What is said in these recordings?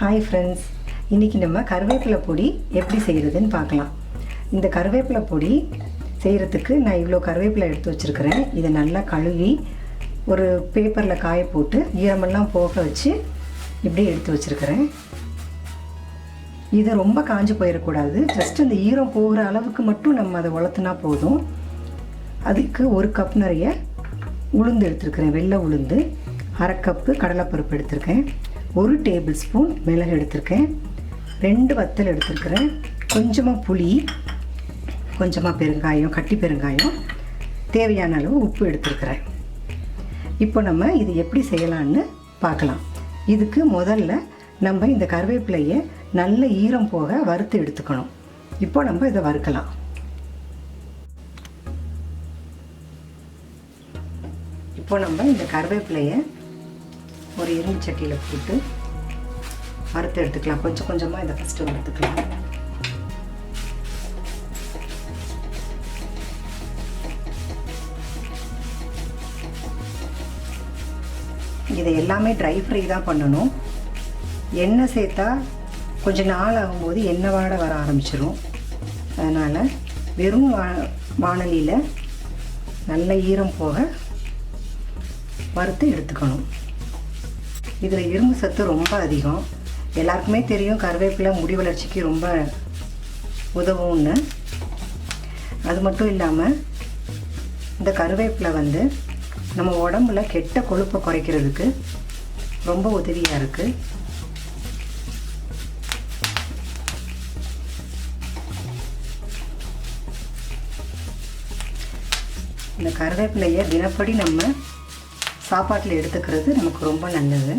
Hi friends, இன்றைக்கி நம்ம கருவேப்பிலை பொடி எப்படி செய்கிறதுன்னு பார்க்கலாம். இந்த கருவேப்பிலை பொடி செய்கிறதுக்கு நான் இவ்வளோ கருவேப்பிலை எடுத்து வச்சுருக்கிறேன். இதை நல்லா கழுவி ஒரு பேப்பரில் காய போட்டு ஈரமெல்லாம் போக வச்சு இப்படி எடுத்து வச்சுருக்கிறேன். இதை ரொம்ப காஞ்சி போயிடக்கூடாது. ஜஸ்ட் இந்த ஈரம் போகிற அளவுக்கு மட்டும் நம்ம அதை உலர்த்தினா போதும். அதுக்கு ஒரு கப் நிறைய உளுந்து எடுத்துருக்கிறேன், வெள்ளை உளுந்து. அரை கப்பு கடலைப்பருப்பு எடுத்திருக்கேன். 1 டேபிள் ஸ்பூன் மிளகு எடுத்திருக்கேன். 2 வத்தல் எடுத்திருக்கிறேன். கொஞ்சமாக புளி, கொஞ்சமாக பெருங்காயம், கட்டி பெருங்காயம், தேவையான அளவு உப்பு எடுத்திருக்கிறேன். இப்போ நம்ம இது எப்படி செய்யலான்னு பார்க்கலாம். இதுக்கு முதல்ல நம்ம இந்த கருவேப்பிலையை நல்ல ஈரம் போக வறுத்து எடுத்துக்கணும். இப்போ நம்ம இதை வறுக்கலாம். இப்போ நம்ம இந்த கருவேப்பிலையை ஒரு இரும்பு சட்டியில் போட்டு வறுத்து எடுத்துக்கலாம். கொஞ்சம் கொஞ்சமாக இதை ஃபஸ்ட்டு வறுத்துக்கலாம். இதை எல்லாமே ட்ரை ஃப்ரை தான் பண்ணணும். எண்ணெய் சேர்த்தா கொஞ்சம் நாள் ஆகும்போது எண்ணெய் வாட வர ஆரம்பிச்சிடும். அதனால் வெறும் வாணலியில் நல்ல ஈரம் போக வறுத்து எடுத்துக்கணும். இதில் இரும்பு சத்து ரொம்ப அதிகம். எல்லாருக்குமே தெரியும் கருவேப்பிலை முடி வளர்ச்சிக்கு ரொம்ப உதவும்னு. அது மட்டும் இல்லாமல் இந்த கருவேப்பிலை நம்ம உடம்புல கெட்ட கொழுப்பை குறைக்கிறதுக்கு ரொம்ப உதவியாக இருக்குது. இந்த கருவேப்பிலையை தினப்படி நம்ம சாப்பாட்டில் எடுத்துக்கிறது நமக்கு ரொம்ப நல்லது.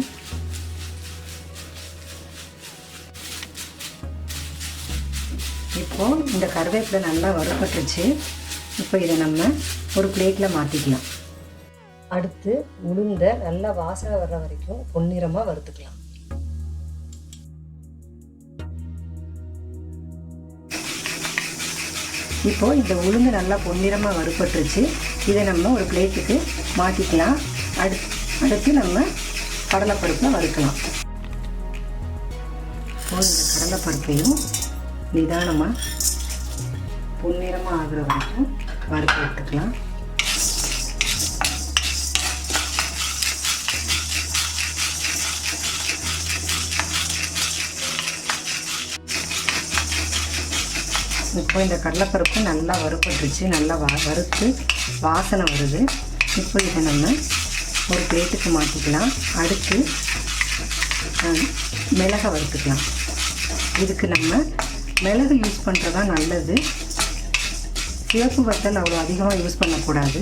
இப்போது இந்த கருவேப்பிலை நல்லா வறுபட்டுருச்சு. இப்போ இதை நம்ம ஒரு பிளேட்டில் மாற்றிக்கலாம். அடுத்து உளுந்த நல்லா வாசனை வர்ற வரைக்கும் பொன்னிறமாக வறுத்துக்கலாம். இப்போது இந்த உளுந்து நல்லா பொன்னிறமாக வறுபட்டுருச்சு. இதை நம்ம ஒரு பிளேட்டுக்கு மாற்றிக்கலாம். அடுத்து நம்ம கடலைப்பருப்பை வறுக்கலாம். இந்த கடலைப்பருப்பையும் நிதானமாக பொன்னிறமாக ஆகிற வரைக்கும் வறுத்து எடுத்துக்கலாம். இப்போ இந்த கடலைப்பருப்பு நல்லா வறுபட்டுருச்சு. நல்லா வறுத்து வாசனை வருது. இப்போ இதை நம்ம ஒரு பிளேட்டுக்கு மாற்றிக்கலாம். அடுத்து மிளகை வறுத்துக்கலாம். இதுக்கு நம்ம மிளகு யூஸ் பண்ணுறதா நல்லது. சிவப்பு வத்தல் அவ்வளோ அதிகமாக யூஸ் பண்ணக்கூடாது.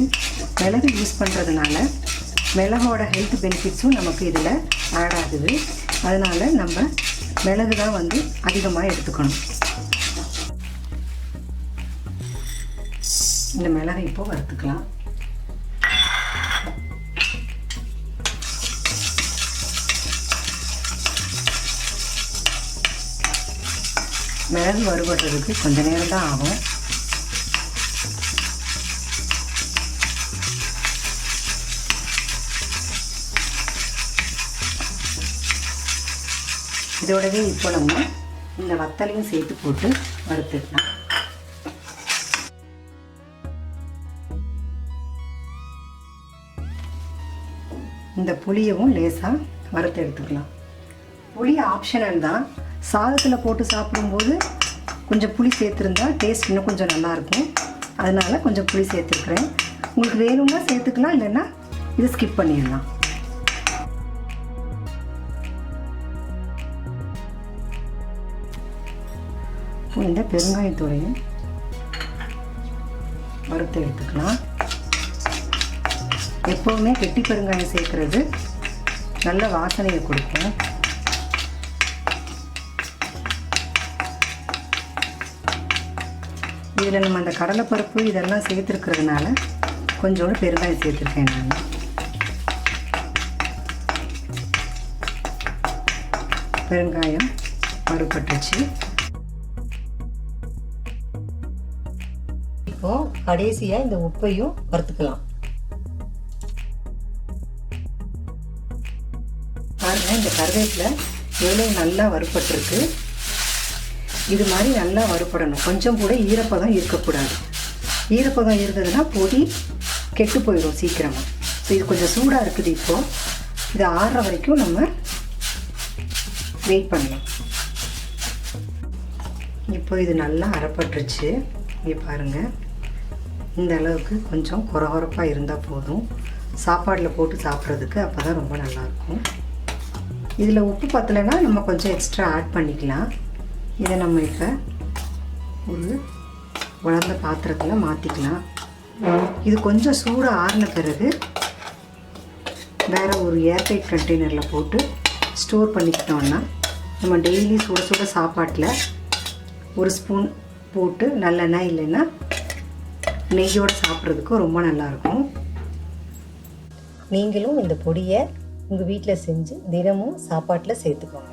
மிளகு யூஸ் பண்ணுறதுனால மிளகோட ஹெல்த் பெனிஃபிட்ஸும் நமக்கு இதில் ஆட் ஆகுது. அதனால் நம்ம மிளகு தான் அதிகமாக எடுத்துக்கணும். இந்த மிளகை இப்போ வறுத்துக்கலாம். மிளகு வறுபடுறதுக்கு கொஞ்சம் நேரம் தான் ஆகும். இதோடவே இப்போ நம்ம இந்த வத்தலையும் சேர்த்து போட்டு வறுத்துக்கலாம். இந்த புளியவும் லேசாக வறுத்து எடுத்துக்கலாம். புளி ஆப்ஷனல் தான். சாதத்தில் போட்டு சாப்பிடும்போது கொஞ்சம் புளி சேர்த்துருந்தா டேஸ்ட் இன்னும் கொஞ்சம் நல்லாயிருக்கும். அதனால் கொஞ்சம் புளி சேர்த்துருக்குறேன். உங்களுக்கு வேணும்னா சேர்த்துக்கலாம், இல்லைன்னா இதை ஸ்கிப் பண்ணிடலாம். இந்த பெருங்காயத்தோடையும் வறுத்து எடுத்துக்கலாம். எப்போவுமே கெட்டி பெருங்காயம் சேர்க்குறது நல்ல வாசனையை கொடுக்கும். இதில் நம்ம அந்த கடலைப்பருப்பு இதெல்லாம் சேர்த்துருக்கிறதுனால கொஞ்சோண்டு பெருங்காயம் சேர்த்துருக்கேன் நான். பெருங்காயம் வறுபட்டுச்சு. இப்போது கடைசியாக இந்த உப்பையும் வறுத்துக்கலாம். பாருங்கள், இந்த கருவேப்பிலை எவ்வளோ நல்லா வறுபட்டிருக்கு. இது மாதிரி நல்லா வறுபடணும். கொஞ்சம் கூட ஈரப்பதம் இருக்கக்கூடாது. ஈரப்பதம் இருந்ததுன்னா பொடி கெட்டு போயிடும் சீக்கிரமாக. ஸோ இது கொஞ்சம் சூடாக இருக்குது. இப்போது இது ஆறுற வரைக்கும் நம்ம வெயிட் பண்ணலாம். இப்போ இது நல்லா அரைப்பட்டுருச்சு. இங்கே பாருங்கள், இந்த அளவுக்கு கொஞ்சம் கொரகொரப்பாக இருந்தால் போதும். சாப்பாடில் போட்டு சாப்பிட்றதுக்கு அப்போ தான் ரொம்ப நல்லாயிருக்கும். இதில் உப்பு பத்தலைன்னா நம்ம கொஞ்சம் எக்ஸ்ட்ரா ஆட் பண்ணிக்கலாம். இதை நம்ம இப்போ ஒரு உலர்ந்த பாத்திரத்தில் மாற்றிக்கலாம். இது கொஞ்சம் சூடு ஆறின பிறகு வேறு ஒரு ஏர்டைட் கண்டெய்னரில் போட்டு ஸ்டோர் பண்ணிக்கிட்டோன்னா நம்ம டெய்லி சுட சுட சாப்பாட்டில் ஒரு ஸ்பூன் போட்டு நல்லெண்ணெய் இல்லைன்னா நெய்யோடு சாப்பிட்றதுக்கு ரொம்ப நல்லாயிருக்கும். நீங்களும் இந்த பொடியை உங்கள் வீட்டில் செஞ்சு தினமும் சாப்பாட்டில் சேர்த்துக்கோங்க.